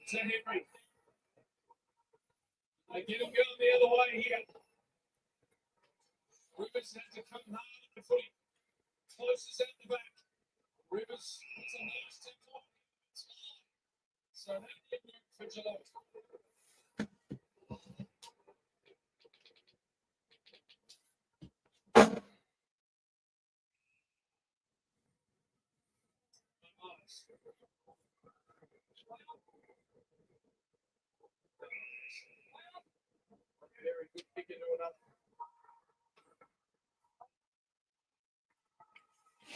to Henry. They get him going the other way here. Rivers had to come hard before he closes out the back. Rivers, it's a nice tempo. So that did work for Geelong. Very good kick into another.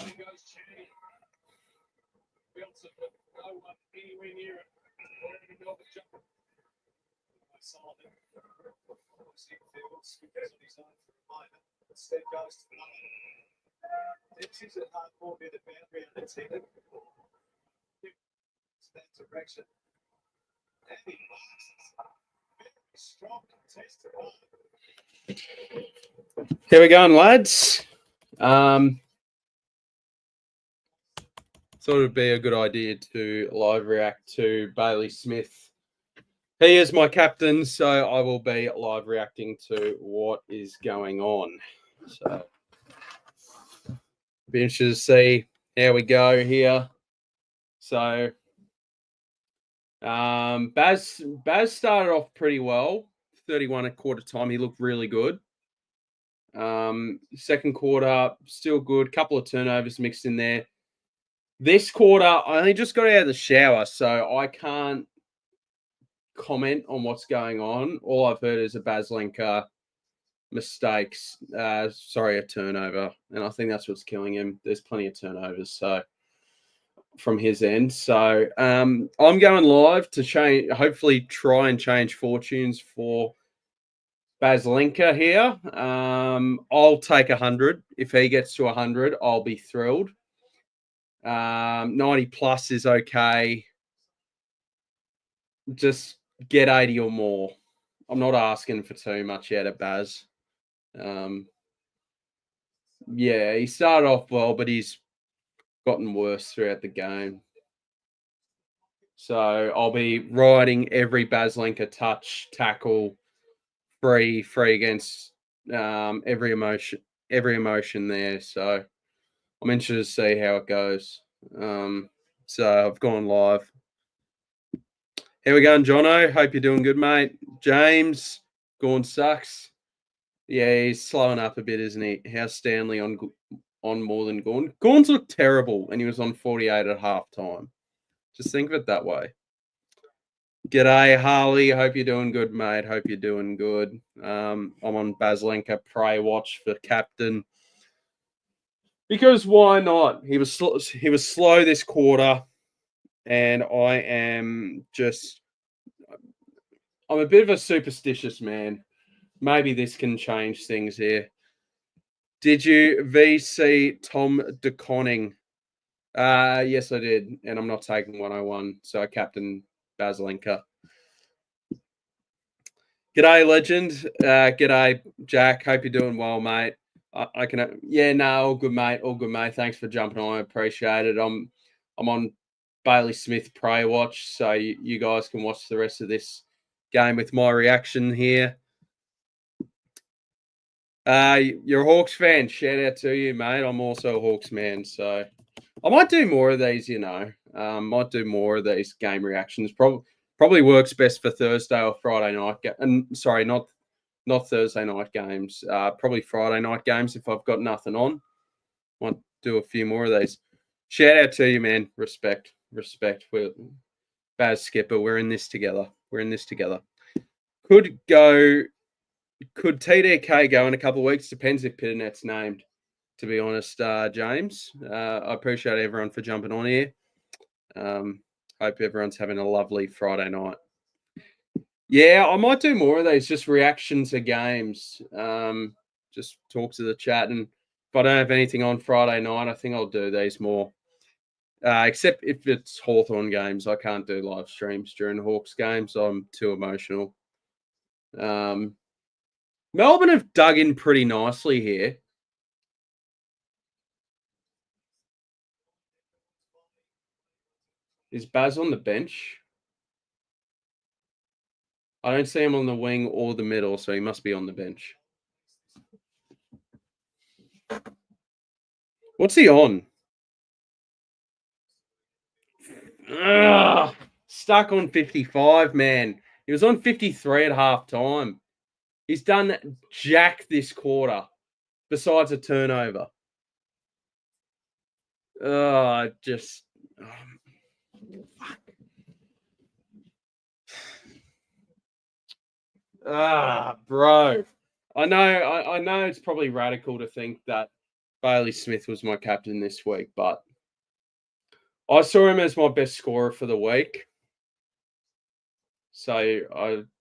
There goes Chaney. Builds it, but no one anywhere near it. Already got the jump. Solomon. Obviously, Fields goes on his own for a moment. Instead goes to another. This is a hard 4-metre boundary unattended. It's that direction. And he marks very strong contested line. Here we go, lads. Thought it'd be a good idea to live react to Bailey Smith. He is my captain, so I will be live reacting to what is going on. So, be interested to see how we go here. So, Baz started off pretty well. 31 at quarter time. He looked really good. Second quarter, still good. Couple of turnovers mixed in there. This quarter, I only just got out of the shower, so I can't comment on what's going on. All I've heard is a Bazlenka mistakes. A turnover. And I think that's what's killing him. There's plenty of turnovers, so from his end. So I'm going live to change, hopefully try and change fortunes for Bazlenka here. I'll take 100. If he gets to 100, I'll be thrilled. 90 plus is okay. Just get 80 or more. I'm not asking for too much out of Baz. Yeah, he started off well, but he's gotten worse throughout the game. So I'll be riding every Bazlenka touch, tackle, free against every emotion there. So I'm interested to see how it goes. So I've gone live. How we going, Jono? Hope you're doing good, mate. James, Gorn sucks. Yeah, he's slowing up a bit, isn't he? How's Stanley on more than Gorn? Gorn's looked terrible, and he was on 48 at halftime. Just think of it that way. G'day, Harley. Hope you're doing good, mate. Hope you're doing good. I'm on Bazlenka Prey Watch for captain. Because why not? He was slow this quarter, and I'm a bit of a superstitious man. Maybe this can change things here. Did you VC Tom DeConning? Yes, I did, and I'm not taking 101, so I captain Bazlenka. G'day, legend. G'day, Jack. Hope you're doing well, mate. I can. Yeah, no, all good, mate. All good, mate. Thanks for jumping on. I appreciate it. I'm on Bailey Smith Prey Watch, so you guys can watch the rest of this game with my reaction here. You're a Hawks fan. Shout out to you, mate. I'm also a Hawks man, so I might do more of these. Might do more of these game reactions. Probably works best for Thursday or Friday night. Sorry, not Thursday night games. Probably Friday night games if I've got nothing on. Might do a few more of these. Shout out to you, man. Respect. We're Baz Skipper. We're in this together. Could TDK go in a couple of weeks? Depends if Pitternet's named, to be honest, James. I appreciate everyone for jumping on here. Hope everyone's having a lovely Friday night. Yeah, I might do more of these, just reactions to games. Just talk to the chat. And if I don't have anything on Friday night, I think I'll do these more. Except if it's Hawthorn games, I can't do live streams during Hawks games. I'm too emotional. Melbourne have dug in pretty nicely here. Is Baz on the bench? I don't see him on the wing or the middle, so he must be on the bench. What's he on? Ugh, stuck on 55, man. He was on 53 at half time. He's done jack this quarter, besides a turnover. Just... bro. I know it's probably radical to think that Bailey Smith was my captain this week, but I saw him as my best scorer for the week. So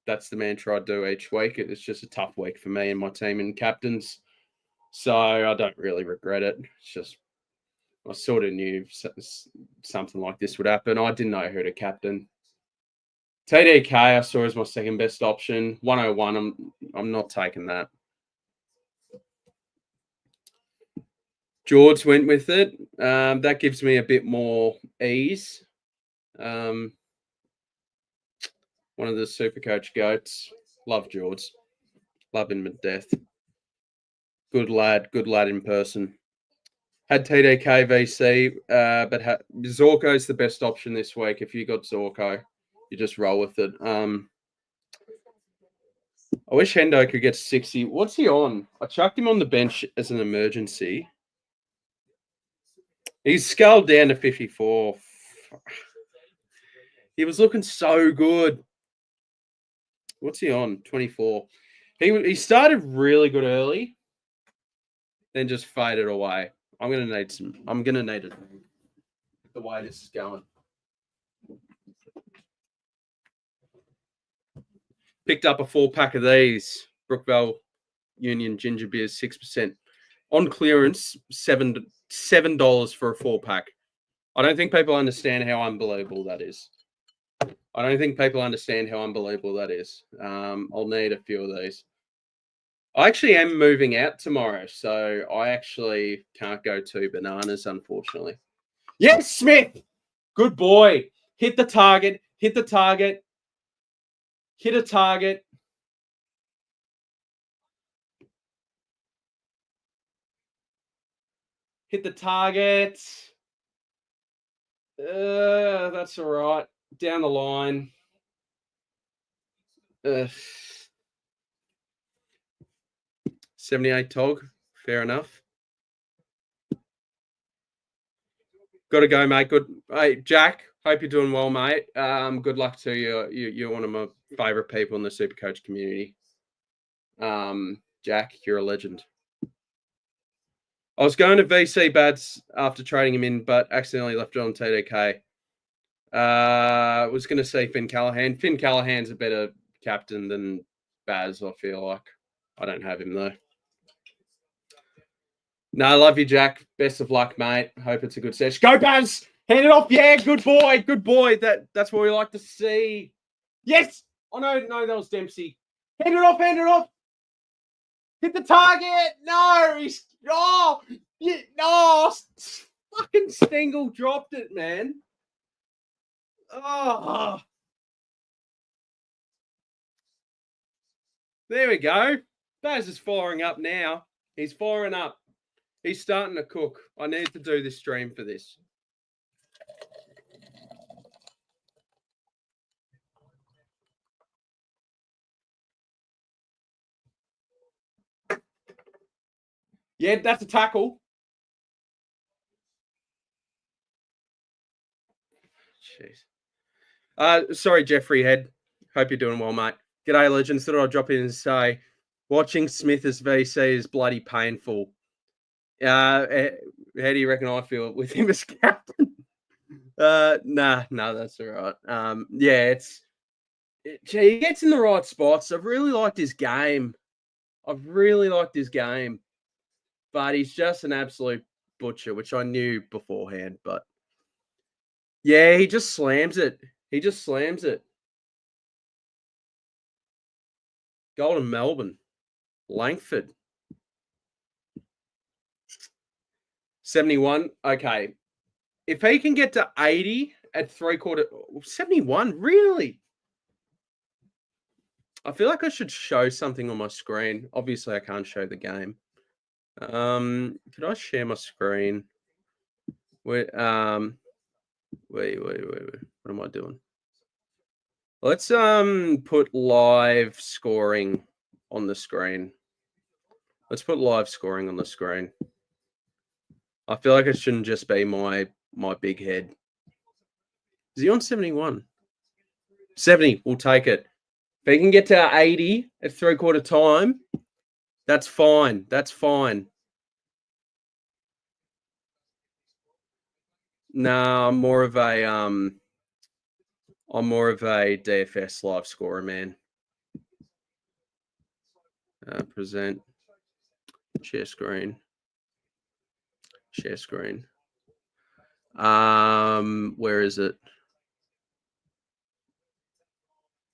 that's the mantra I do each week. It's just a tough week for me and my team and captains. So I don't really regret it. It's just I sort of knew something like this would happen. I didn't know who to captain. TDK I saw as my second best option. 101, I'm not taking that. George went with it. That gives me a bit more ease. One of the SuperCoach goats. Love George. Love him to death. Good lad in person. Had TDK VC, but Zorko's the best option this week. If you got Zorko, you just roll with it. I wish Hendo could get 60. What's he on? I chucked him on the bench as an emergency. He's scaled down to 54. He was looking so good. What's he on? 24. He started really good early, then just faded away. I'm gonna need it the way this is going. Picked up a 4-pack of these Brookvale Union ginger beers, 6% on clearance, $7 for a 4-pack. I don't think people understand how unbelievable that is. I'll need a few of these. I actually am moving out tomorrow, so I actually can't go to bananas, unfortunately. Yes, Smith! Good boy. Hit the target. Hit a target. Hit the target. That's all right. Down the line. 78 Tog. Fair enough. Got to go, mate. Good. Hey, Jack. Hope you're doing well, mate. Good luck to you. You're one of my favorite people in the SuperCoach community. Jack, you're a legend. I was going to VC Bads after trading him in, but accidentally left it on TDK. I was going to say Finn Callahan. Finn Callahan's a better captain than Baz, I feel like. I don't have him, though. No, I love you, Jack. Best of luck, mate. Hope it's a good session. Go, Baz! Hand it off. Yeah, good boy. Good boy. That's what we like to see. Yes! Oh, no, that was Dempsey. Hand it off. Hit the target. No, fucking Stengel dropped it, man. Oh. There we go. Baz is firing up now. He's firing up. He's starting to cook. I need to do this stream for this. Yeah, that's a tackle. Jeez. Sorry, Jeffrey Head. Hope you're doing well, mate. G'day, legends. Thought I'd drop in and say, watching Smith as VC is bloody painful. How do you reckon I feel with him as captain? Nah, that's all right. Yeah, he gets in the right spots. I've really liked his game. But he's just an absolute butcher, which I knew beforehand. But yeah, he just slams it. Golden Melbourne. Langford. 71. Okay. If he can get to 80 at 3/4, 71, really? I feel like I should show something on my screen. Obviously, I can't show the game. Could I share my screen? Wait, wait. What am I doing? Let's put live scoring on the screen. Let's put live scoring on the screen. I feel like it shouldn't just be my big head. Is he on 71? 70, we'll take it. If he can get to 80 at 3/4 time, that's fine. That's fine. Nah, I'm more of a DFS live scorer, man. Present. Share screen. Share screen. Where is it?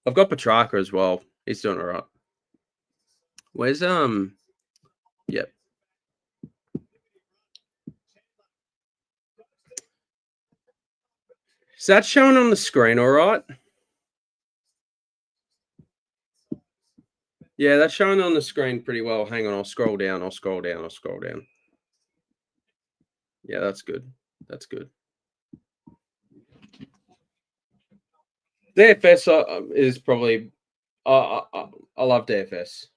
I've got Petrarca as well. He's doing all right. Where's Yep. Is that showing on the screen all right? Yeah, that's showing on the screen pretty well. Hang on, I'll scroll down. Yeah, that's good. That's good. DFS is probably... I love DFS.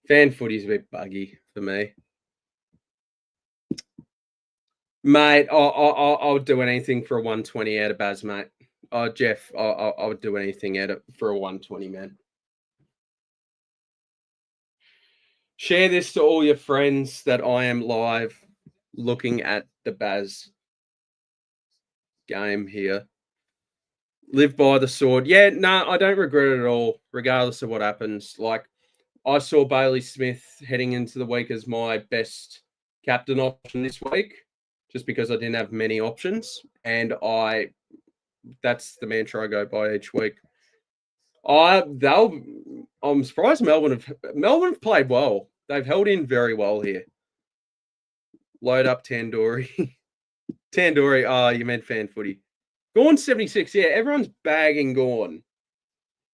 Fan footy's a bit buggy for me. Mate, I'll do anything for a 120 out of Baz, mate. Jeff, I would do anything for a 120, man. Share this to all your friends that I am live looking at the Baz game here. Live by the sword. Yeah, no, I don't regret it at all, regardless of what happens. Like, I saw Bailey Smith heading into the week as my best captain option this week, just because I didn't have many options. And that's the mantra I go by each week. I'm surprised Melbourne have played well. They've held in very well here. Load up Tandoori. Tandoori, you meant fan footy. Gorn 76. Yeah, everyone's bagging Gorn.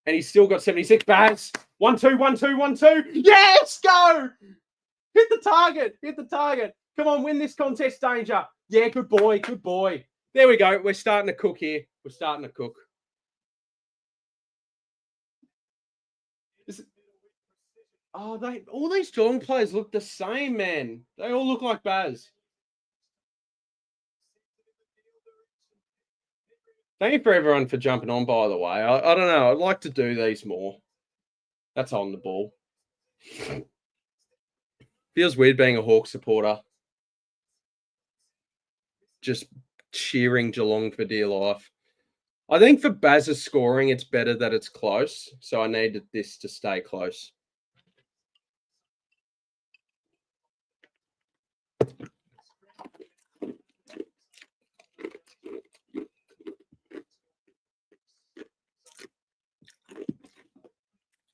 And he's still got 76 bags. 1-2, 1-2, 1-2. Yes, go! Hit the target. Come on, win this contest, Danger. Yeah, good boy. There we go. We're starting to cook here. All these Geelong players look the same, man. They all look like Baz. Thank you for everyone for jumping on, by the way. I don't know. I'd like to do these more. That's on the ball. Feels weird being a Hawk supporter. Just cheering Geelong for dear life. I think for Baz's scoring, it's better that it's close. So I needed this to stay close.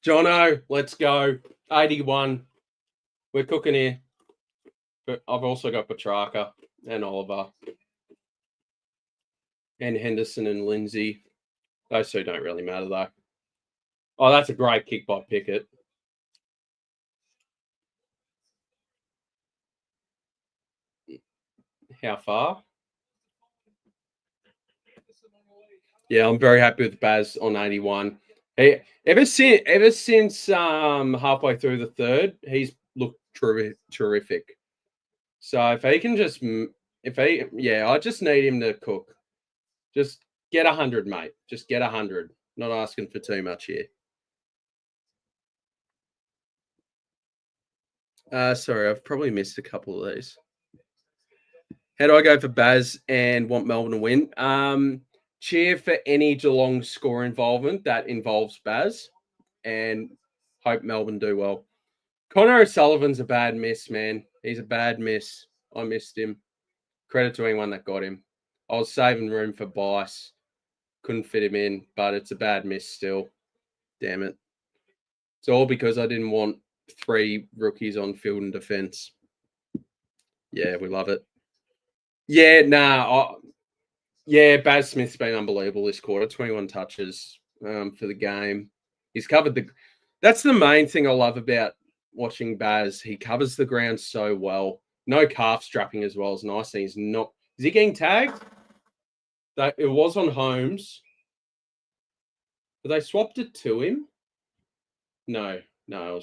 Jono, let's go. 81. We're cooking here. But I've also got Petrarca and Oliver. And Henderson and Lindsay. Those two don't really matter, though. Oh, that's a great kick by Pickett. How far? Yeah, I'm very happy with Baz on 81. Ever since halfway through the third, he's looked terrific. So if he can just, I just need him to cook. Just get 100, mate. Just get 100. Not asking for too much here. Sorry, I've probably missed a couple of these. How do I go for Baz and want Melbourne to win? Cheer for any Geelong score involvement that involves Baz and hope Melbourne do well. Connor O'Sullivan's a bad miss, man. He's a bad miss. I missed him. Credit to anyone that got him. I was saving room for Bice. Couldn't fit him in, but it's a bad miss still. Damn it. It's all because I didn't want 3 rookies on field and defence. Yeah, we love it. Yeah, Baz Smith's been unbelievable this quarter. 21 touches for the game. He's covered the. That's the main thing I love about watching Baz. He covers the ground so well. No calf strapping as well is nice. And he's not. Is he getting tagged? It was on Holmes. But they swapped it to him. No, I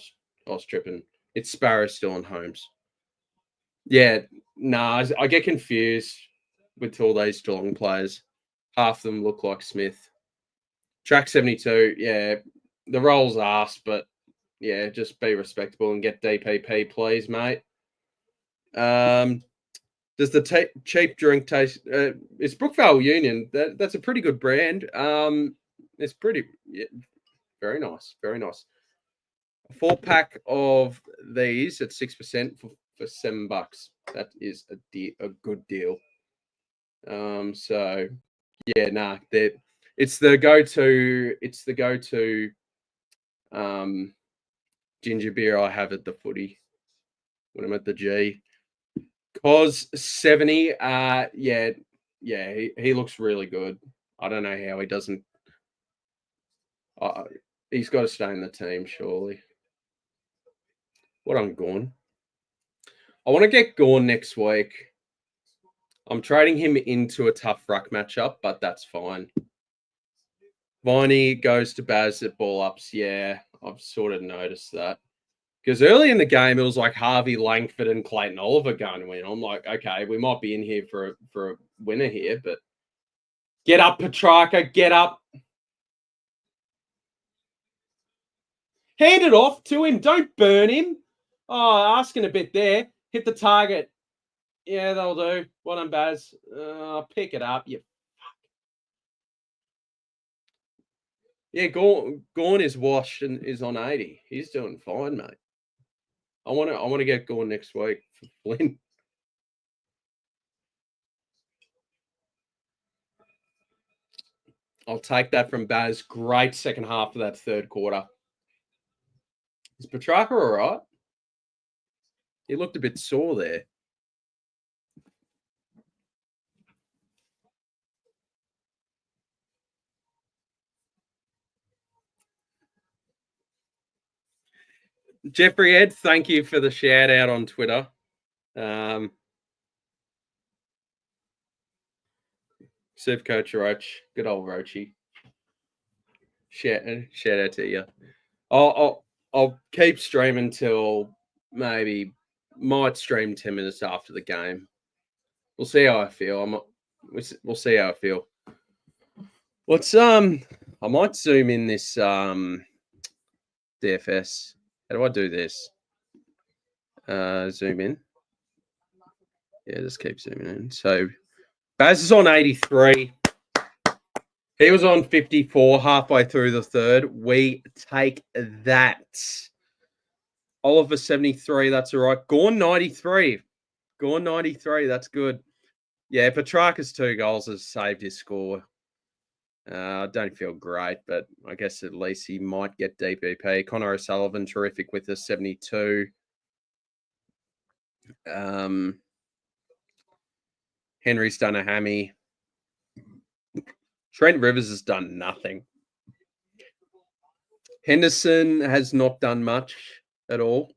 was tripping. It's Sparrow still on Holmes. Yeah, I get confused with all these Geelong players. Half of them look like Smith. Track 72, yeah, the roll's ass, but yeah, just be respectable and get DPP, please, mate. Does the cheap drink taste? It's Brookvale Union. That's a pretty good brand. It's pretty, yeah, very nice, very nice. A 4-pack of these at 6% for $7. That is a good deal. So yeah, it's the go-to. It's the go-to ginger beer I have at the footy when I'm at the G. Cos 70. Yeah, he looks really good. I don't know how he doesn't. He's got to stay in the team, surely. What I'm going. I want to get Gorn next week. I'm trading him into a tough ruck matchup, but that's fine. Viney goes to Baz at ball ups. Yeah, I've sort of noticed that. Because early in the game, it was like Harvey Langford and Clayton Oliver going to win. I'm like, okay, we might be in here for a winner here, but get up, Petrarca, get up. Hand it off to him. Don't burn him. Oh, asking a bit there. Hit the target. Yeah, that'll do. Well done, Baz. Pick it up. You. Yeah, Gorn is washed and is on 80. He's doing fine, mate. I want to get Gorn next week for Flynn. I'll take that from Baz. Great second half of that third quarter. Is Petrarca all right? He looked a bit sore there. Jeffrey Ed, thank you for the shout out on Twitter. SuperCoach Roach, good old Roachy. Shout out to you. I'll keep streaming till maybe might stream 10 minutes after the game. We'll see how I feel. We'll see how I feel. I might zoom in this DFS. How do I do this? Zoom in. Yeah, just keep zooming in. So Baz is on 83. He was on 54 halfway through the third. We take that. Oliver 73, that's all right. Gorn 93. Gorn 93, that's good. Yeah, Petrarca's 2 goals has saved his score. I don't feel great, but I guess at least he might get DPP. Connor O'Sullivan, terrific with a 72. Henry's done a hammy. Trent Rivers has done nothing. Henderson has not done much at all.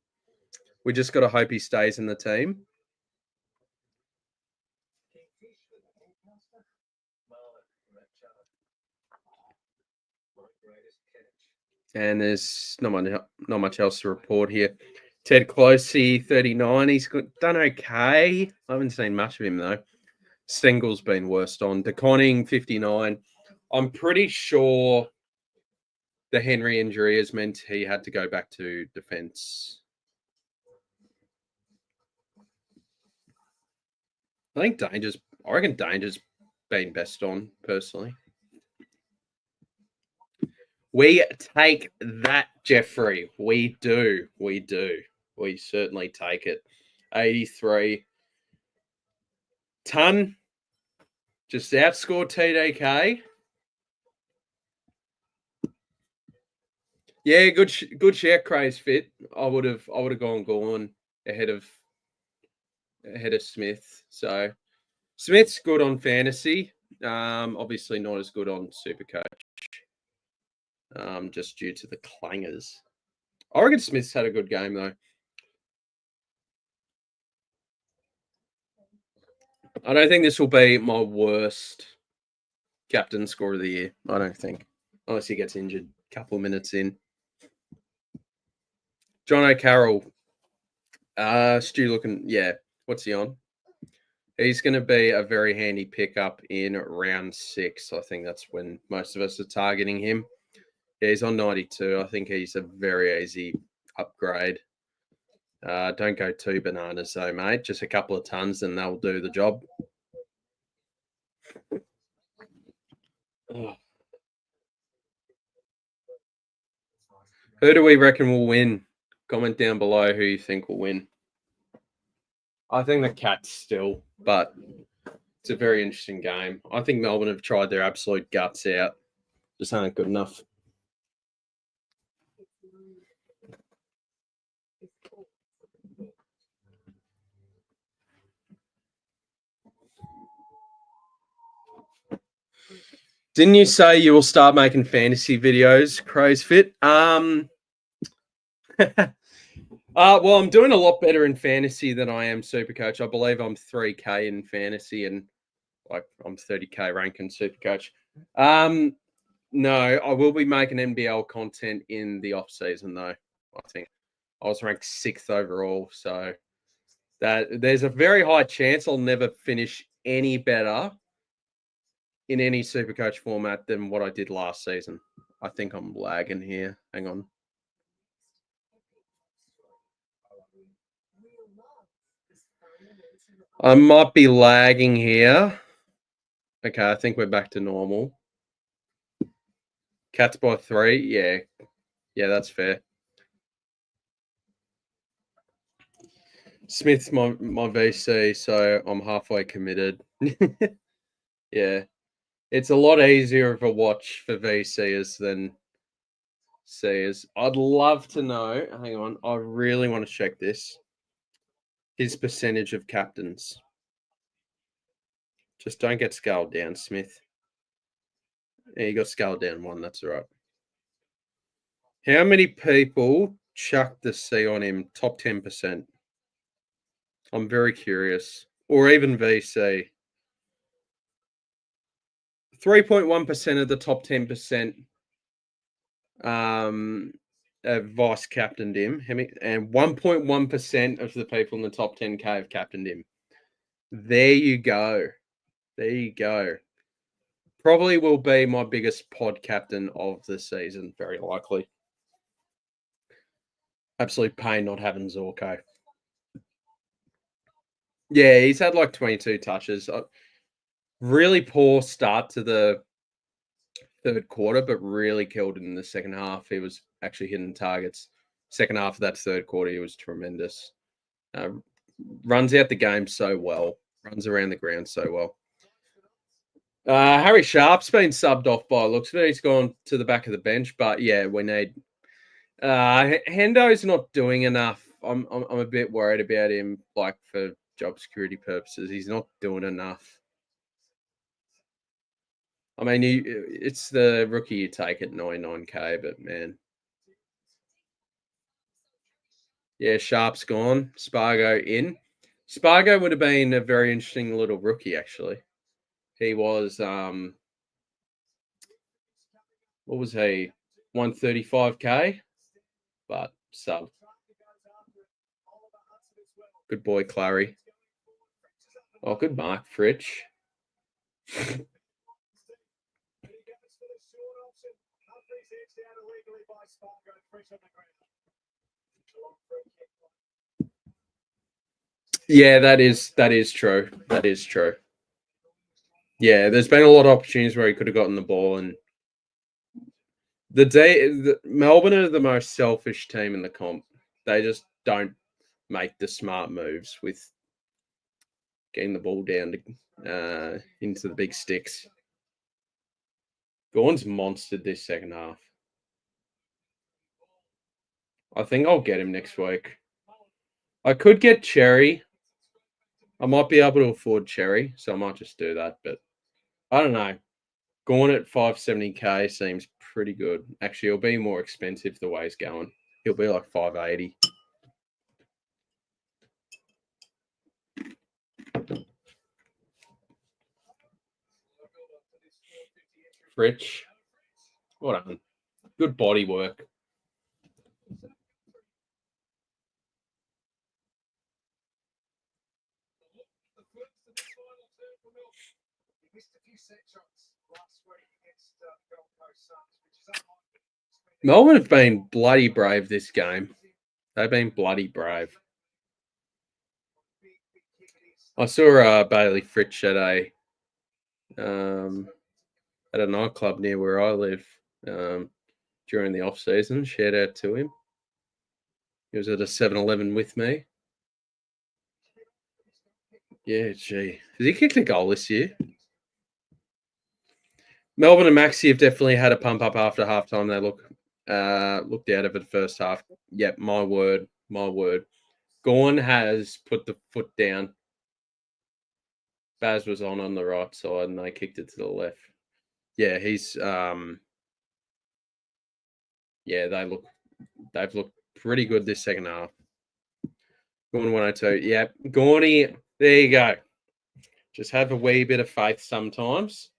We just got to hope he stays in the team. And there's not much else to report here. Ted Closey, 39. He's done okay. I haven't seen much of him, though. Stengel's been worst on. DeConning, 59. I'm pretty sure the Henry injury has meant he had to go back to defence. I reckon Danger's been best on, personally. We take that, Jeffrey. We do. We certainly take it. 83. Ton just outscored TDK. Yeah, good share craze fit. I would have gone ahead of Smith. So Smith's good on fantasy. Obviously not as good on SuperCoach. just due to the clangers. I reckon Smith's had a good game, though. I don't think this will be my worst captain score of the year. I don't think. Unless he gets injured a couple of minutes in. John O'Carroll. Stu looking, yeah. What's he on? He's going to be a very handy pickup in round 6. I think that's when most of us are targeting him. Yeah, he's on 92. I think he's a very easy upgrade. Don't go too bananas though, mate. Just a couple of tons and they'll do the job. Oh. Who do we reckon will win? Comment down below who you think will win. I think the Cats still, but it's a very interesting game. I think Melbourne have tried their absolute guts out. Just aren't good enough. Didn't you say you will start making fantasy videos, Crow's Fit? Well, I'm doing a lot better in fantasy than I am SuperCoach. I believe I'm 3K in fantasy and like I'm 30K rank in SuperCoach. No, I will be making NBL content in the off season though. I think I was ranked 6th overall, so that there's a very high chance I'll never finish any better in any SuperCoach format than what I did last season. I think I'm lagging here. Hang on. I might be lagging here. Okay, I think we're back to normal. Cats by 3. Yeah. Yeah, that's fair. Smith's my VC, so I'm halfway committed. Yeah. It's a lot easier of a watch for VCers than Cers. I'd love to know. Hang on. I really want to check this. His percentage of captains. Just don't get scaled down, Smith. Yeah, you got scaled down 1. That's all right. How many people chucked the C on him? Top 10%. I'm very curious. Or even VC. 3.1% of the top 10% vice captained him, and 1.1% of the people in the top 10K have captained him. There you go. There you go. Probably will be my biggest pod captain of the season, very likely. Absolute pain not having Zorko. Yeah, he's had like 22 touches. Really poor start to the third quarter, but really killed it in the second half. He was actually hitting targets. Second half of that third quarter, he was tremendous. Runs out the game so well. Runs around the ground so well. Harry Sharp's been subbed off by looks of it. He's gone to the back of the bench, but yeah, we need. Hendo's not doing enough. I'm a bit worried about him, like for job security purposes. He's not doing enough. I mean, it's the rookie you take at 99K, but man. Yeah, Sharp's gone. Spargo in. Spargo would have been a very interesting little rookie, actually. He was, what was he? 135K, but sub. Good boy, Clary. Oh, good mark, Fritsch. Yeah, that is true. That is true. Yeah, there's been a lot of opportunities where he could have gotten the ball, and Melbourne are the most selfish team in the comp. They just don't make the smart moves with getting the ball down to, into the big sticks. Gawn's monstered this second half. I think I'll get him next week. I could get Cherry. I might be able to afford Cherry, so I might just do that. But I don't know. Going at 570k seems pretty good. Actually, it'll be more expensive the way he's going. He'll be like 580. Rich. Well done. Good body work. Melbourne have been bloody brave this game. They've been bloody brave. I saw Bailey Fritsch at a nightclub near where I live during the off season. Shout out to him. He was at a 7-Eleven with me. Yeah, gee. Has he kicked a goal this year? Melbourne and Maxi have definitely had a pump up after halftime. They looked out of it first half. Yep, my word. Gawn has put the foot down. Baz was on the right side and they kicked it to the left. Yeah, he's they've looked pretty good this second half. Gawn 102. Yeah, Gawny, there you go. Just have a wee bit of faith sometimes.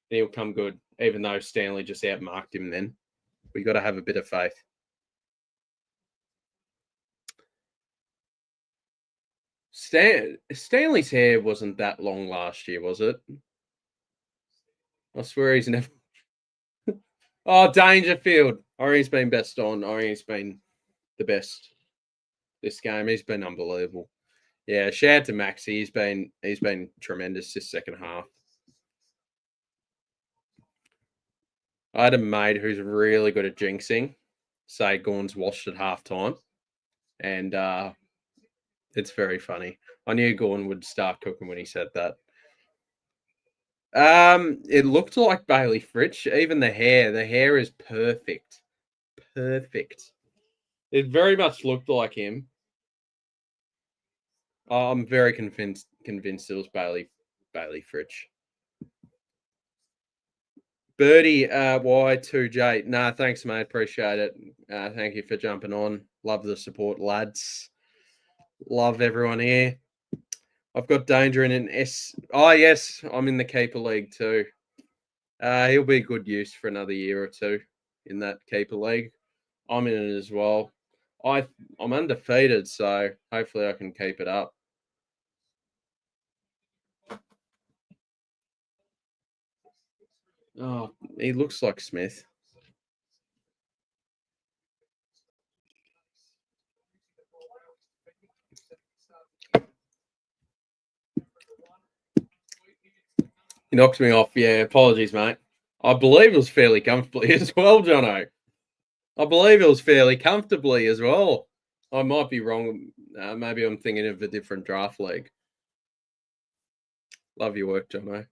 He'll come good, even though Stanley just outmarked him then. We got to have a bit of faith. Stanley's hair wasn't that long last year, was it? I swear he's never... Oh, Dangerfield. Ori's been best on. Ori's been the best this game. He's been unbelievable. Yeah, shout out to Maxi. He's been tremendous this second half. I had a mate who's really good at jinxing. Say Gawn's washed at halftime. And it's very funny. I knew Gawn would start cooking when he said that. It looked like Bailey Fritsch. Even the hair is perfect. Perfect. It very much looked like him. I'm very convinced it was Bailey Fritsch. Birdie Y2J. Nah, thanks, mate. Appreciate it. Thank you for jumping on. Love the support, lads. Love everyone here. I've got Danger in an S. Oh, yes. I'm in the keeper league too. He'll be good use for another year or two in that keeper league. I'm in it as well. I'm undefeated, so hopefully I can keep it up. Oh, he looks like Smith. He knocked me off. Yeah, apologies, mate. I believe it was fairly comfortably as well, Jono. I believe it was fairly comfortably as well. I might be wrong. Maybe I'm thinking of a different draft league. Love your work, Jono.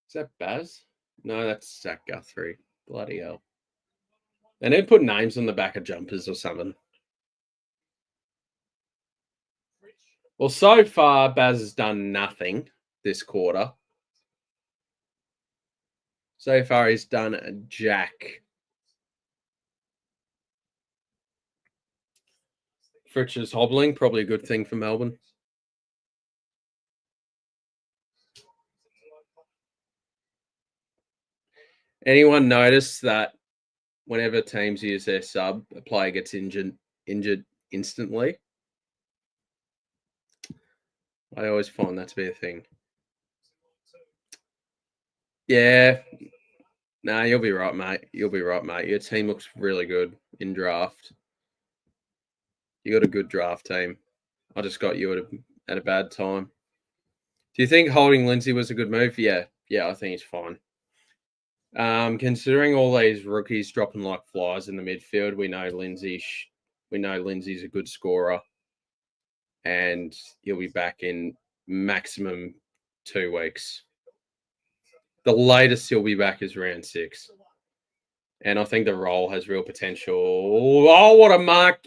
Is that Baz? No, that's Zach Guthrie. Bloody hell. They need to put names on the back of jumpers or something. Well, so far, Baz has done nothing this quarter. So far, he's done a jack. Fritsch is hobbling, probably a good thing for Melbourne. Anyone notice that whenever teams use their sub, a player gets injured instantly? I always find that to be a thing. Yeah. Nah, you'll be right, mate. You'll be right, mate. Your team looks really good in draft. You got a good draft team. I just got you at a bad time. Do you think holding Lindsay was a good move? Yeah, I think he's fine. Considering all these rookies dropping like flies in the midfield, we know Lindsay's a good scorer, and he'll be back in maximum 2 weeks. The latest he'll be back is round 6, and I think the role has real potential. Oh, what a mark!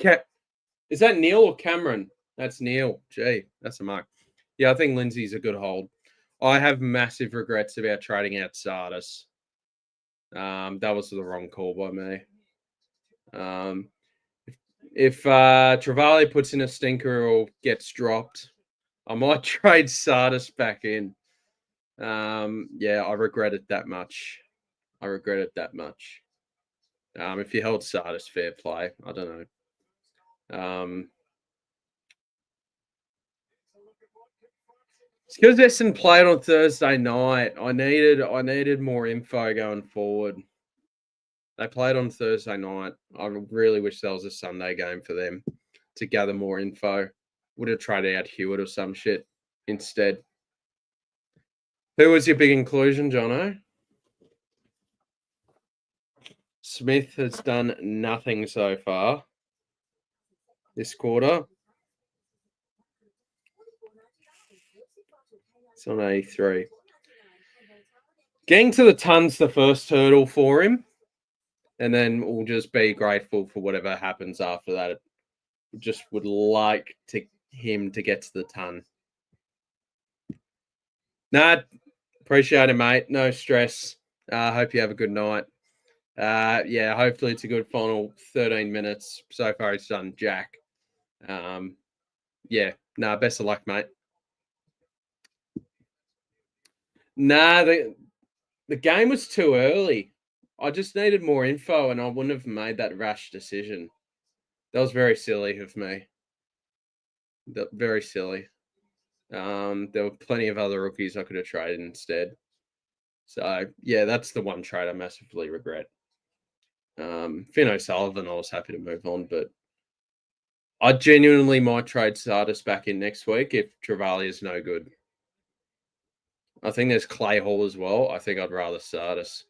Is that Neil or Cameron? That's Neil. Gee, that's a mark. Yeah, I think Lindsay's a good hold. I have massive regrets about trading out Sardis. That was the wrong call by me. If Travali puts in a stinker or gets dropped, I might trade Sardis back in. Yeah, I regret it that much. If you held Sardis, fair play. I don't know. It's because Essendon played on Thursday night. I needed more info going forward. They played on Thursday night. I really wish there was a Sunday game for them to gather more info. Would have tried out Hewitt or some shit instead. Who was your big inclusion, Jono? Smith has done nothing so far this quarter. It's on 83. Getting to the tons the first hurdle for him, and then we'll just be grateful for whatever happens after that. Just would like him to get to the ton. Nah, appreciate it, mate. No stress. Hope you have a good night. Yeah, hopefully it's a good final 13 minutes. So far, he's done jack. Yeah, best of luck, mate. The game was too early. I just needed more info, and I wouldn't have made that rash decision. That was very silly of me. Very silly. There were plenty of other rookies I could have traded instead. So, yeah, that's the one trade I massively regret. Finn O'Sullivan, I was happy to move on, but I genuinely might trade Sardis back in next week if Travali is no good. I think there's Clay Hall as well. I think I'd rather Sardis.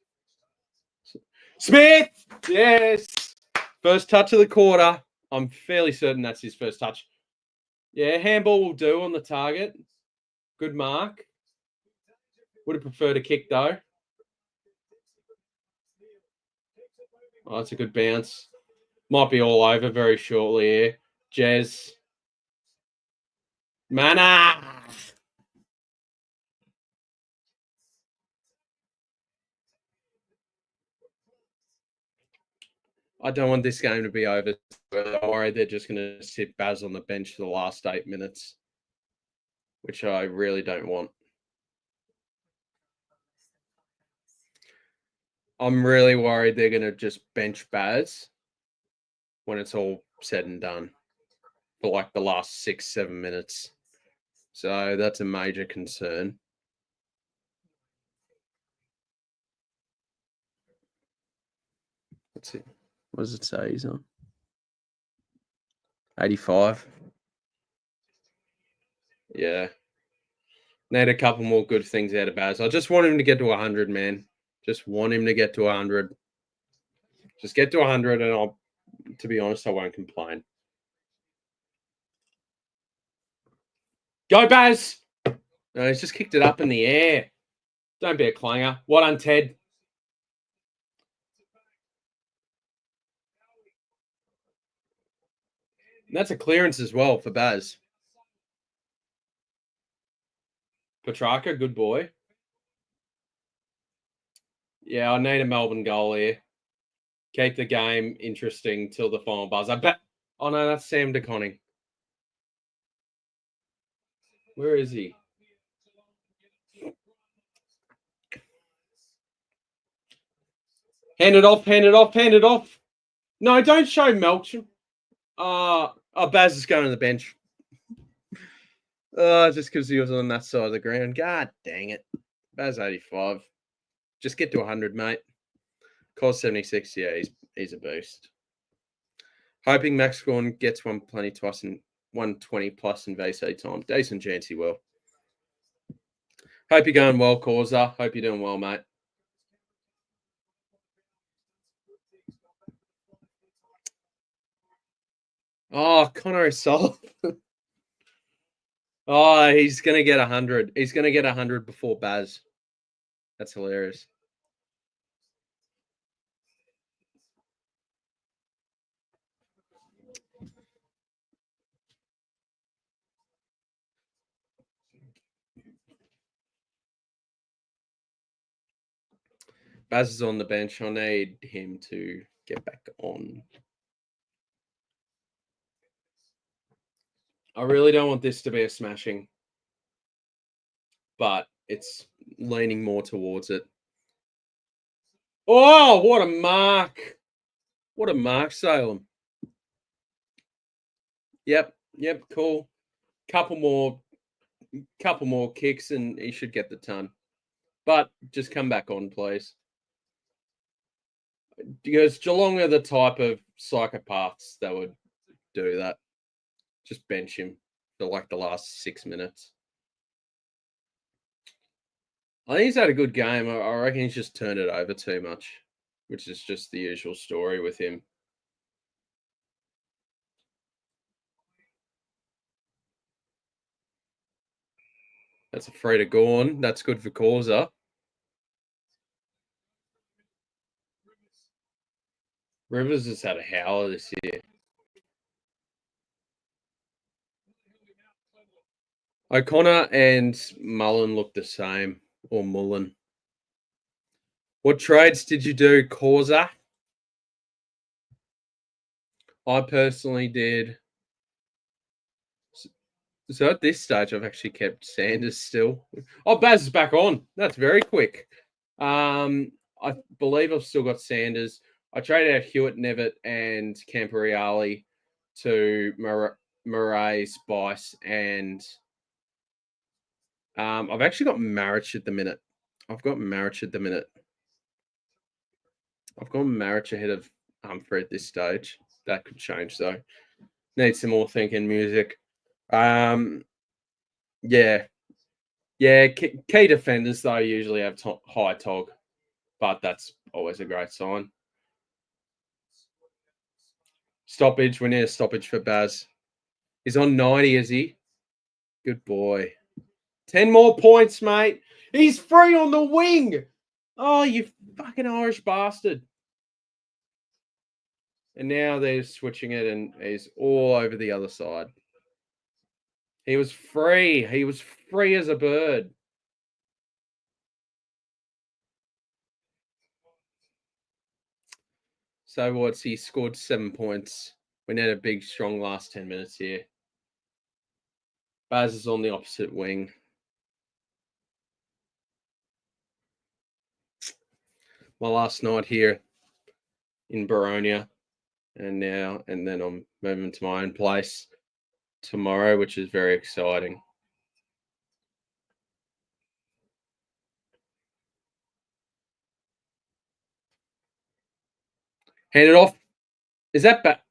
Smith! Yes! First touch of the quarter. I'm fairly certain that's his first touch. Yeah, handball will do on the target. Good mark. Would have preferred a kick, though. Oh, that's a good bounce. Might be all over very shortly here. Jez. Mana! I don't want this game to be over. I'm worried they're just going to sit Baz on the bench for the last 8 minutes, which I really don't want. I'm really worried they're going to just bench Baz when it's all said and done for like the last 6-7 minutes. So that's a major concern. Let's see. What does it say he's on? 85. Yeah. Need a couple more good things out of Baz. I just want him to get to 100, man. Just want him to get to 100. Just get to 100 and to be honest, I won't complain. Go, Baz! No, he's just kicked it up in the air. Don't be a clanger. What on Ted? And that's a clearance as well for Baz. Petrarca, good boy. Yeah, I need a Melbourne goal here. Keep the game interesting till the final buzzer. But oh no, that's Sam DeConning. Where is he? Hand it off. No, don't show Melksham. Baz is going to the bench. Just because he was on that side of the ground. God dang it. Baz 85. Just get to 100, mate. Cost 76. Yeah, he's a beast. Hoping Max Gorn gets 120 plus in 120 plus in VC time. Decent chance he will. Hope you're going well, Causa. Hope you're doing well, mate. Oh, Connor O'Sullivan. Oh, he's going to get 100. He's going to get 100 before Baz. That's hilarious. Baz is on the bench. I need him to get back on. I really don't want this to be a smashing, but it's leaning more towards it. Oh, what a mark. What a mark, Salem. Yep, cool. Couple more kicks and he should get the ton. But just come back on, please. Because Geelong are the type of psychopaths that would do that. Just bench him for like the last 6 minutes. I think he's had a good game. I reckon he's just turned it over too much, which is just the usual story with him. That's a free to go on. That's good for Causa. Rivers has had a howler this year. O'Connor and Mullen look the same, or Mullen. What trades did you do, Causa? I personally did. So at this stage, I've actually kept Sanders still. Oh, Baz is back on. That's very quick. I believe I've still got Sanders. I traded out Hewitt, Nevitt, and Camporeale to Murray, Spice, and I've actually got Marich at the minute. I've got Marich ahead of Humphrey at this stage. That could change though. Need some more thinking music. Yeah. Key defenders though usually have high tog, but that's always a great sign. Stoppage. We need a stoppage for Baz. He's on 90, is he? Good boy. 10 more points, mate. He's free on the wing. Oh, you fucking Irish bastard. And now they're switching it and he's all over the other side. He was free. He was free as a bird. So what's he scored 7 points. We need a big, strong last 10 minutes here. Baz is on the opposite wing. My last night here in Baronia. And then I'm moving to my own place tomorrow, which is very exciting. Hand it off. Is that back?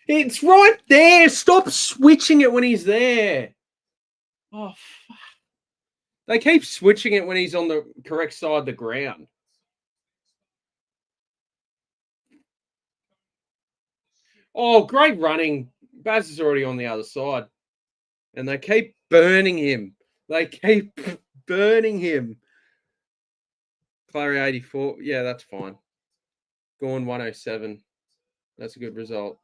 It's right there. Stop switching it when he's there. Oh, fuck. They keep switching it when he's on the correct side of the ground. Oh, great running. Baz is already on the other side. And they keep burning him. Clary 84. Yeah, that's fine. Gorn 107. That's a good result.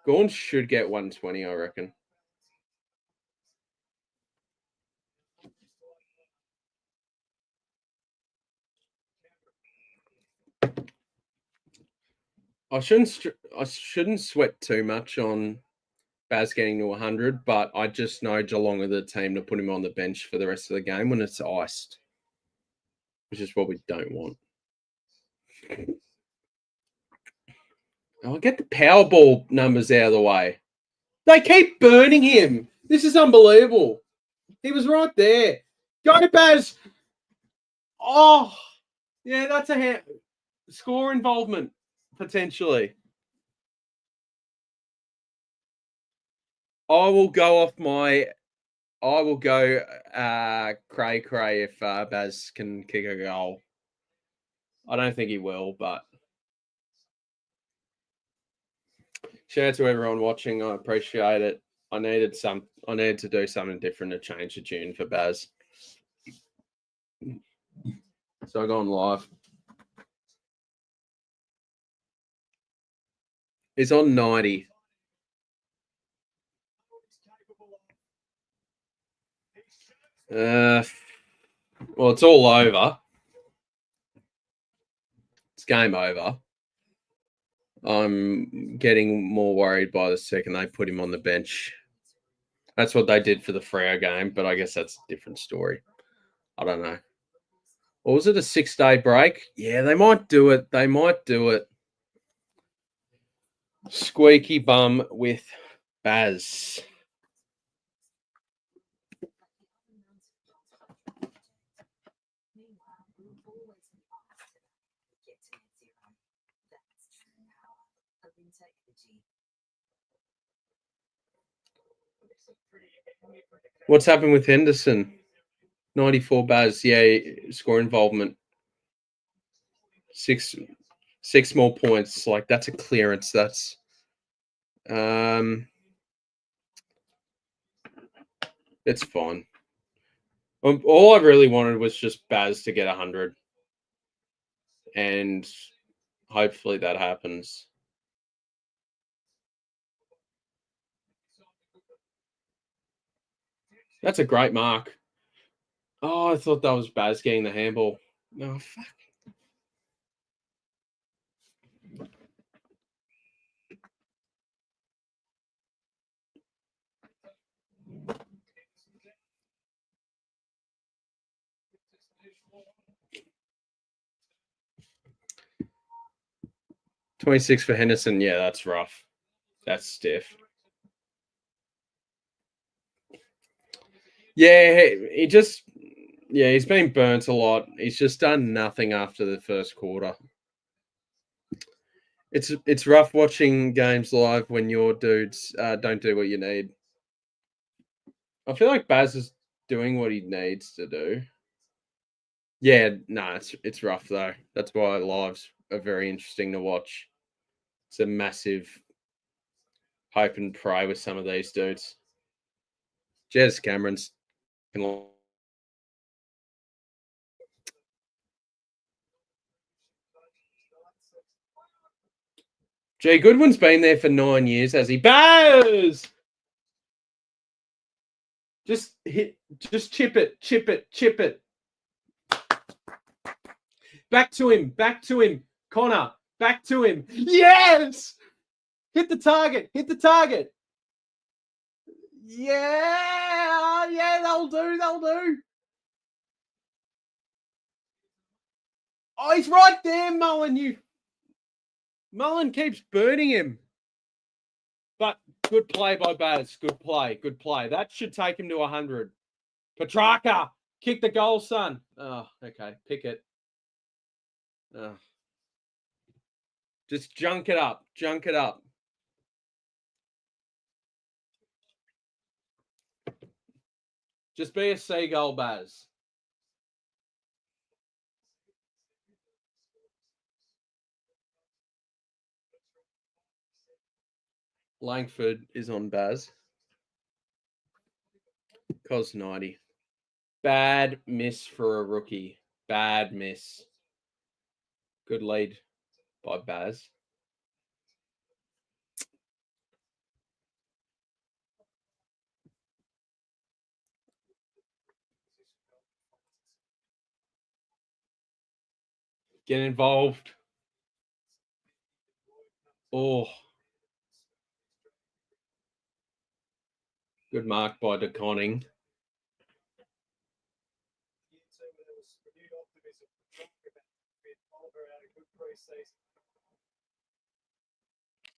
Gorn should get 120, I reckon. I shouldn't sweat too much on Baz getting to 100, but I just know Geelong are the team to put him on the bench for the rest of the game when it's iced, which is what we don't want. I'll get the Powerball numbers out of the way. They keep burning him. This is unbelievable. He was right there. Go, Baz. Oh, yeah, that's a score involvement, potentially. I will go cray if Baz can kick a goal. I don't think he will, but shout out to everyone watching. I appreciate it. I needed to do something different to change the tune for Baz. So I go on live. He's on 90. Well, it's all over. It's game over. I'm getting more worried by the second they put him on the bench. That's what they did for the Freo game, but I guess that's a different story. I don't know. Or was it a 6-day break? Yeah, they might do it. They might do it. Squeaky bum with Baz. What's happened with Henderson? 94 Baz. Yeah, score involvement. Six more points. Like, that's a clearance. That's it's fine. All I really wanted was just Baz to get 100. And hopefully that happens. That's a great mark. Oh, I thought that was Baz getting the handball. No, fuck. $26 for Henderson. Yeah, that's rough. That's stiff. Yeah, he's been burnt a lot. He's just done nothing after the first quarter. It's rough watching games live when your dudes don't do what you need. I feel like Baz is doing what he needs to do. Yeah, no, it's rough though. That's why lives are very interesting to watch. It's a massive hope and pray with some of these dudes. Jez Cameron's. Gee, Goodwin's been there for 9 years, has he? Baz! Just chip it. Back to him. Connor, back to him. Yes! Hit the target. Yeah, they'll do. Oh, he's right there, Mullen. Mullen keeps burning him. But good play by Baz. Good play. That should take him to 100. Petrarca, kick the goal, son. Oh, okay. Pick it. Oh. Just junk it up. Just be a seagull, Baz. Langford is on Baz. Cos 90. Bad miss for a rookie. Bad miss. Good lead by Baz. Get involved. Oh. Good mark by De Conning.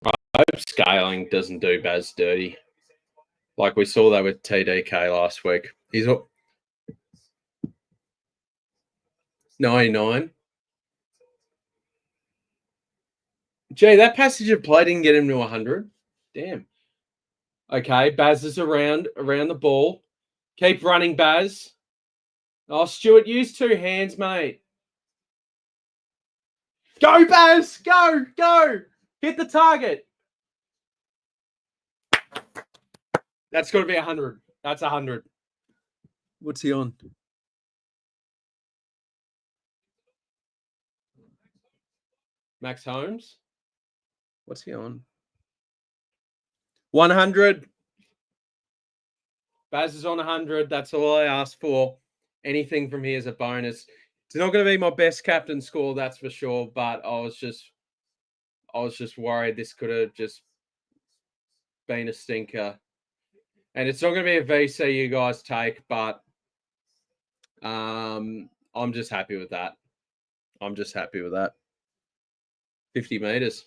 I hope scaling doesn't do Baz dirty. Like we saw that with TDK last week. He's 99. Gee, that passage of play didn't get him to 100. Damn. Okay, Baz is around the ball. Keep running, Baz. Oh, Stuart, use 2 hands, mate. Go, Baz! Go! Hit the target. That's got to be 100. That's 100. What's he on? Max Holmes? What's he on? 100. Baz is on 100. That's all I asked for. anything from here is a bonus. It's not going to be my best captain score, that's for sure. But I was just worried this could have just been a stinker. And it's not going to be a VC you guys take, but I'm just happy with that. 50 meters.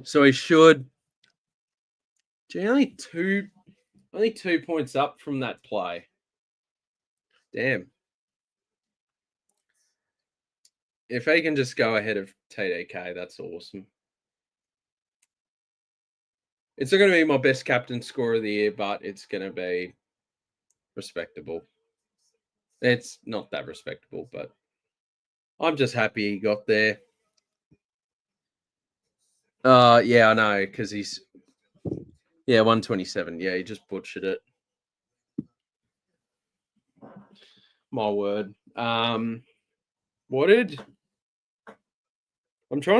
So he should. Gee, only two points up from that play. Damn. If he can just go ahead of TDK, that's awesome. It's not going to be my best captain score of the year, but it's going to be respectable. It's not that respectable, but I'm just happy he got there. Yeah, I know, because he's 127. Yeah, he just butchered it. My word. I'm trying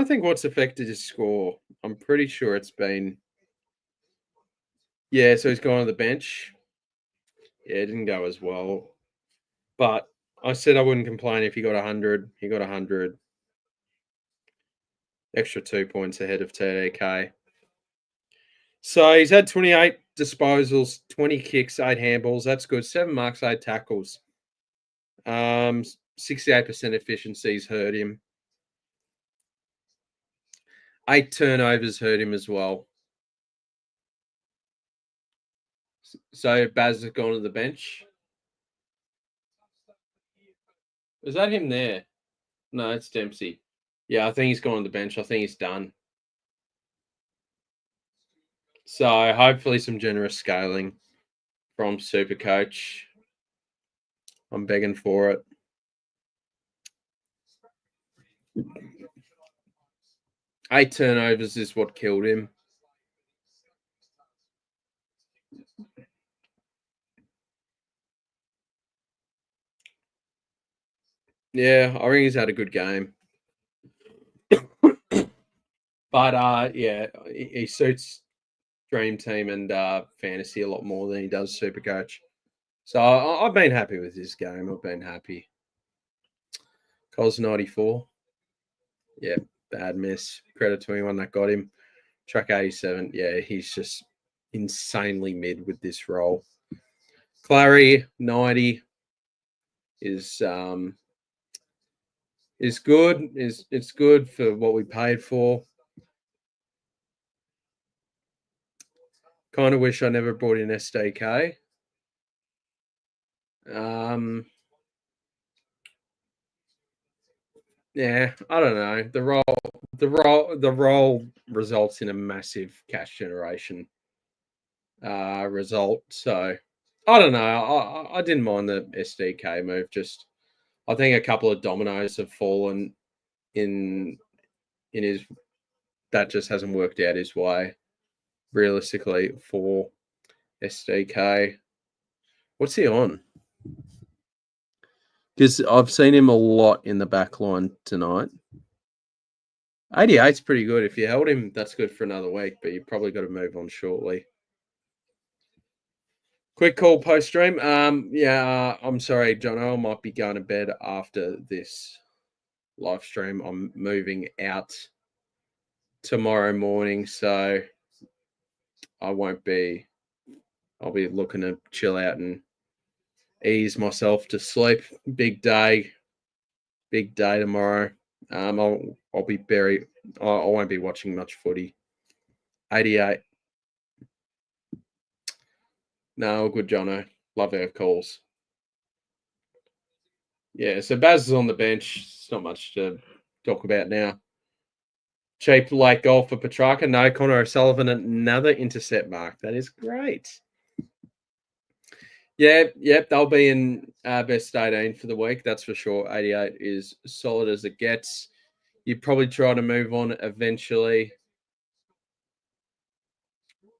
to think what's affected his score. I'm pretty sure it's been. Yeah, so he's gone on the bench. Yeah, it didn't go as well. But I said I wouldn't complain if he got 100. He got 100. Extra 2 points ahead of TDK. So he's had 28 disposals, 20 kicks, 8 handballs. That's good. 7 marks, 8 tackles. 68% efficiencies hurt him. 8 turnovers hurt him as well. So Baz has gone to the bench. Is that him there? No, it's Dempsey. Yeah, I think he's gone to the bench. I think he's done. So hopefully some generous scaling from SuperCoach. I'm begging for it. Eight turnovers is what killed him. Yeah, I think he's had a good game. But yeah, he suits Dream Team and Fantasy a lot more than he does SuperCoach. So I've been happy with this game. I've been happy. Cos 94. Yeah, bad miss. Credit to anyone that got him. Truck 87. Yeah, he's just insanely mid with this role. Clary 90 is good. It's good for what we paid for. Kind of wish I never brought in SDK. Yeah, I don't know. The role results in a massive cash generation result. So I don't know. I didn't mind the SDK move. Just I think a couple of dominoes have fallen in his. That just hasn't worked out his way. Realistically, for SDK, what's he on? Because I've seen him a lot in the back line tonight. 88's pretty good. If you held him, that's good for another week, but you've probably got to move on shortly. Quick call post stream. I'm sorry, John. I might be going to bed after this live stream. I'm moving out tomorrow morning, so I'll be looking to chill out and ease myself to sleep. Big day tomorrow. I'll be buried. I won't be watching much footy. 88. No, good, Jono. Love our calls. Yeah, so Baz is on the bench. It's not much to talk about now. Cheap late goal for Petrarca. No, Connor O'Sullivan, another intercept mark. That is great. Yep, they'll be in best 18 for the week. That's for sure. 88 is solid as it gets. You probably try to move on eventually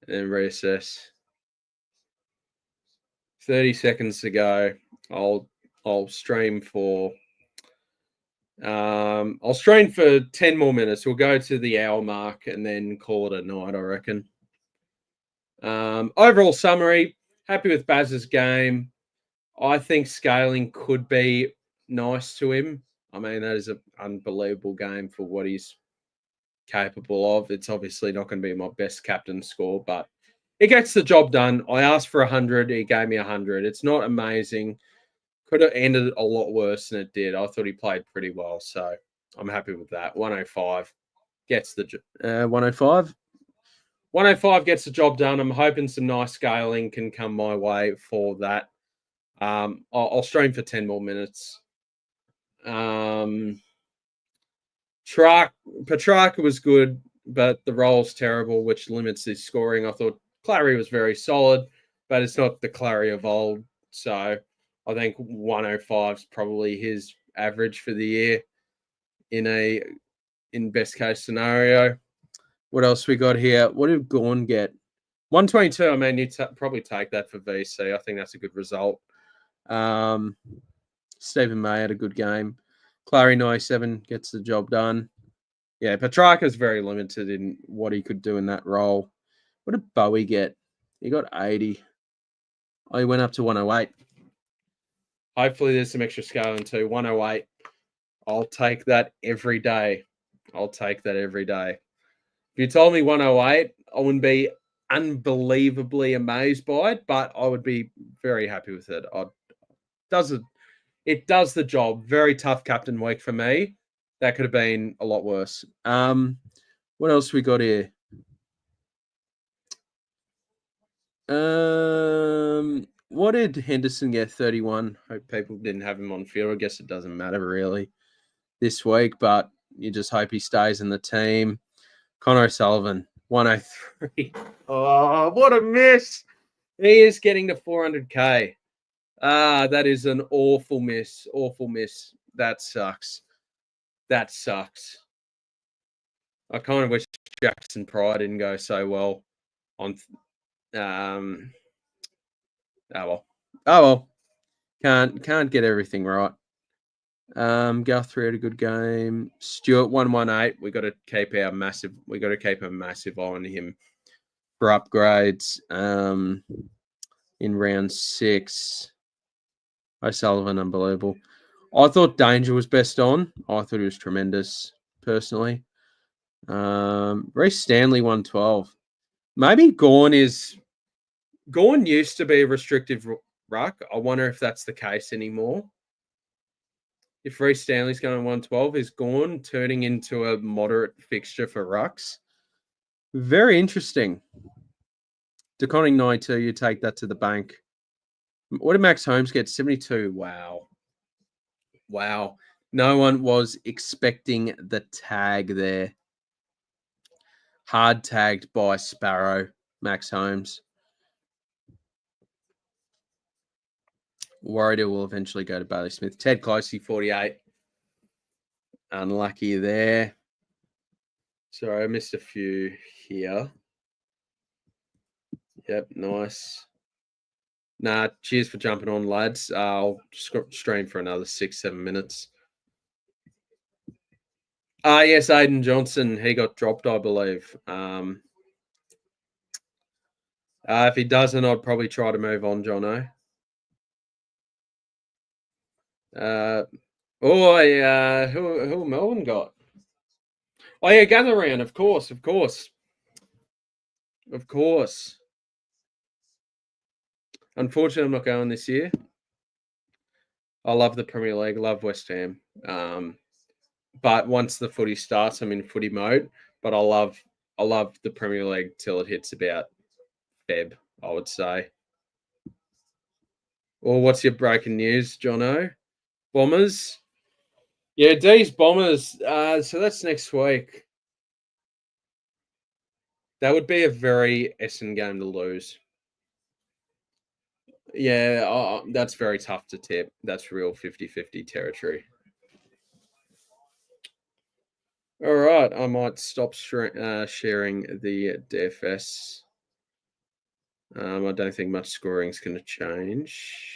and reassess. 30 seconds to go. I'll stream for 10 more minutes. We'll go to the hour mark and then call it a night, I reckon. Overall summary, happy with Baz's game. I think scaling could be nice to him. I mean, that is an unbelievable game for what he's capable of. It's obviously not going to be my best captain score, but it gets the job done. I asked for 100. He gave me 100. It's not amazing. Could have ended a lot worse than it did. I thought he played pretty well, so I'm happy with that. 105 gets the 105. 105 gets the job done. I'm hoping some nice scaling can come my way for that. I'll stream for 10 more minutes. Petrarca was good, but the role's terrible, which limits his scoring. I thought Clary was very solid, but it's not the Clary of old. So I think 105 is probably his average for the year in best case scenario. What else we got here? What did Gorn get? 122. I mean, you probably take that for VC. I think that's a good result. Stephen May had a good game. Clary 97 gets the job done. Yeah, Petrarca's very limited in what he could do in that role. What did Bowie get? He got 80. Oh, he went up to 108. Hopefully there's some extra scaling too. 108. I'll take that every day. If you told me 108, I wouldn't be unbelievably amazed by it, but I would be very happy with it. It does the job. Very tough captain week for me. That could have been a lot worse. What else we got here? What did Henderson get? 31. Hope people didn't have him on field. I guess it doesn't matter really this week, but you just hope he stays in the team. Connor O'Sullivan, 103. Oh, what a miss. He is getting to 400K. That is an awful miss. That sucks. I kind of wish Jackson Pryor didn't go so well on. Oh well. Can't get everything right. Guthrie had a good game. Stewart 118. We got to keep a massive eye on him for upgrades. In round 6. O'Sullivan, unbelievable. I thought Danger was best on. I thought he was tremendous, personally. Reece Stanley 112. Maybe Gorn used to be a restrictive ruck. I wonder if that's the case anymore. If Reece Stanley's going 112, is Gorn turning into a moderate fixture for rucks? Very interesting. DeConning 92, you take that to the bank. What did Max Holmes get? 72. Wow. No one was expecting the tag there. Hard tagged by Sparrow, Max Holmes. Worried it will eventually go to Bailey Smith. Ted Closey, 48. Unlucky there. Sorry, I missed a few here. Yep, nice. Nah, cheers for jumping on, lads. I'll stream for another 6-7 minutes. Yes, Aiden Johnson. He got dropped, I believe. If he doesn't, I'd probably try to move on, Jono. Who Melbourne got? Oh, yeah, Gather Round, of course. Unfortunately, I'm not going this year. I love the Premier League, love West Ham. But once the footy starts, I'm in footy mode. But I love the Premier League till it hits about Feb, I would say. Well, what's your breaking news, Jono? Bombers? Yeah, D's Bombers. So that's next week. That would be a very Essendon game to lose. Yeah, that's very tough to tip. That's real 50-50 territory. All right, I might stop sharing the DFS. I don't think much scoring is going to change.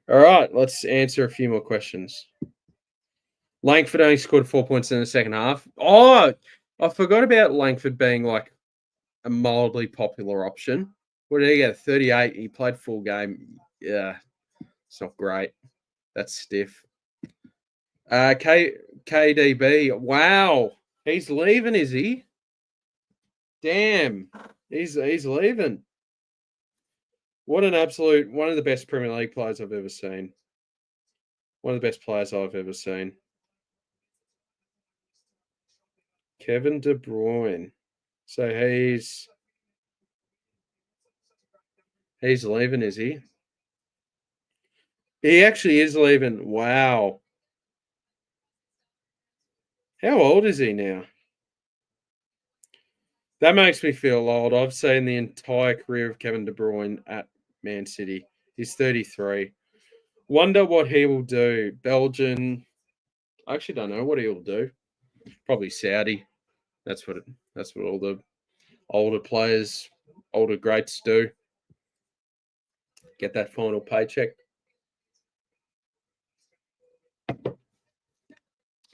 All right, let's answer a few more questions. Langford only scored 4 points in the second half. Oh, I forgot about Langford being like a mildly popular option. What did he get? 38. He played full game. Yeah, it's not great. That's stiff. KDB. Wow, he's leaving, is he? Damn, he's leaving. What an absolute one of the best Premier League players I've ever seen. One of the best players I've ever seen. Kevin De Bruyne. So he's leaving, is he? He actually is leaving. Wow. How old is he now? That makes me feel old. I've seen the entire career of Kevin De Bruyne at Man City. He's 33. Wonder what he will do. Belgian. I actually don't know what he will do. Probably Saudi. That's what all the older players, older greats do. Get that final paycheck.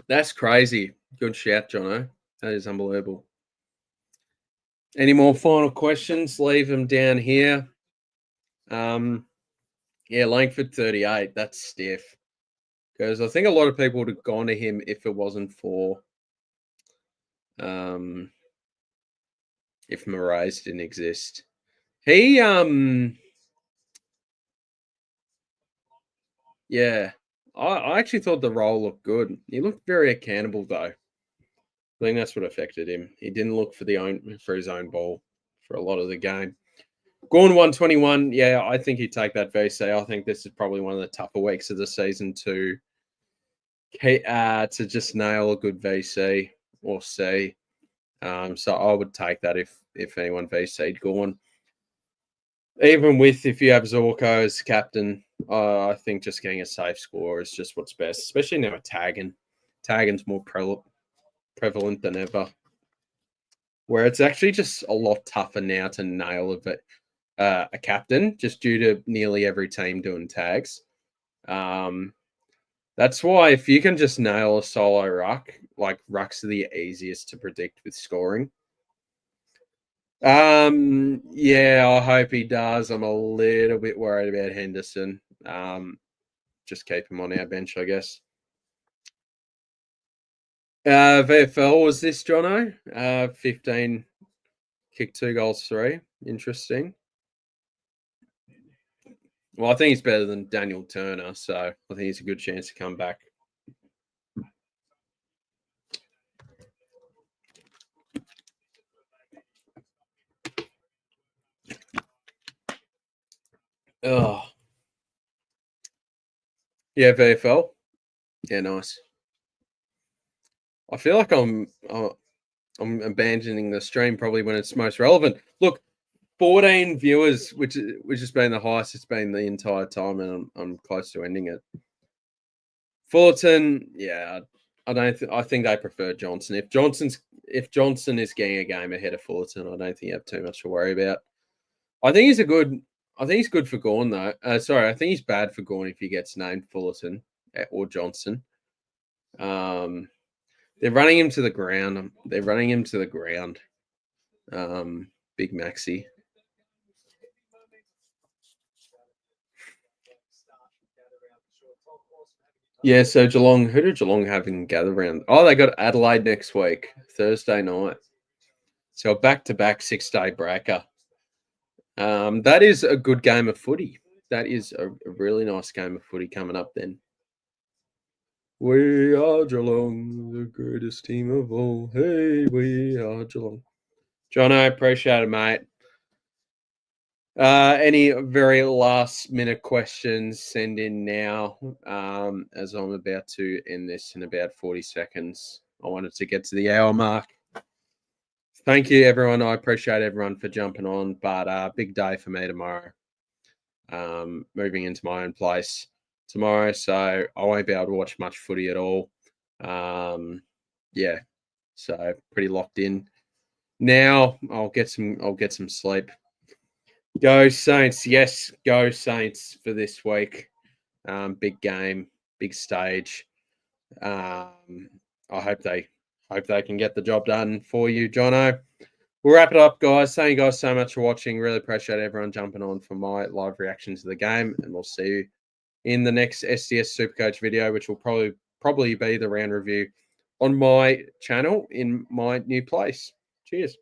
That's crazy. Good shout, Jono. That is unbelievable. Any more final questions? Leave them down here. Yeah, Langford 38. That's stiff. Because I think a lot of people would have gone to him if it wasn't for if Moraes didn't exist. He yeah. I actually thought the role looked good. He looked very accountable though. I think that's what affected him. He didn't look for his own ball for a lot of the game. Gorn 121, yeah, I think he'd take that VC. I think this is probably one of the tougher weeks of the season to just nail a good VC or C. So I would take that if anyone VC'd Gorn. Even if you have Zorko as captain, I think just getting a safe score is just what's best, especially now with tagging. Tagging's more prevalent than ever. Where it's actually just a lot tougher now to nail a captain, just due to nearly every team doing tags. That's why if you can just nail a solo ruck, like rucks are the easiest to predict with scoring. Yeah, I hope he does. I'm a little bit worried about Henderson. Just keep him on our bench, I guess. VFL was this, Jono? 15, kicked 2 goals, 3. Interesting. Well, I think he's better than Daniel Turner, so I think he's a good chance to come back. Oh, yeah, VFL. Yeah, nice. I feel like I'm abandoning the stream probably when it's most relevant. Look, 14 viewers, which has been the highest it's been the entire time, and I'm close to ending it. Fullerton, yeah, I think they prefer Johnson. If Johnson is getting a game ahead of Fullerton, I don't think you have too much to worry about. I think he's good for Gawn though. Sorry, I think he's bad for Gawn if he gets named Fullerton or Johnson. They're running him to the ground. Big Maxi. Yeah, so Geelong, who did Geelong have in gather round? Oh, they got Adelaide next week, Thursday night. So a back-to-back 6-day breaker. That is a good game of footy. That is a really nice game of footy coming up then. We are Geelong, the greatest team of all. Hey, we are Geelong. John, I appreciate it, mate. Any very last minute questions, send in now, as I'm about to end this in about 40 seconds. I wanted to get to the hour mark. Thank you, everyone. I appreciate everyone for jumping on, but big day for me tomorrow. Moving into my own place tomorrow, so I won't be able to watch much footy at all. Yeah, so pretty locked in. Now I'll get some sleep. Go Saints. Yes, go Saints for this week. Big game, big stage. I hope they can get the job done for you, Jono. we'll wrap it up, guys. Thank you guys so much for watching. Really appreciate everyone jumping on for my live reactions to the game, and we'll see you in the next SDS SuperCoach video, which will probably be the round review on my channel in my new place. Cheers.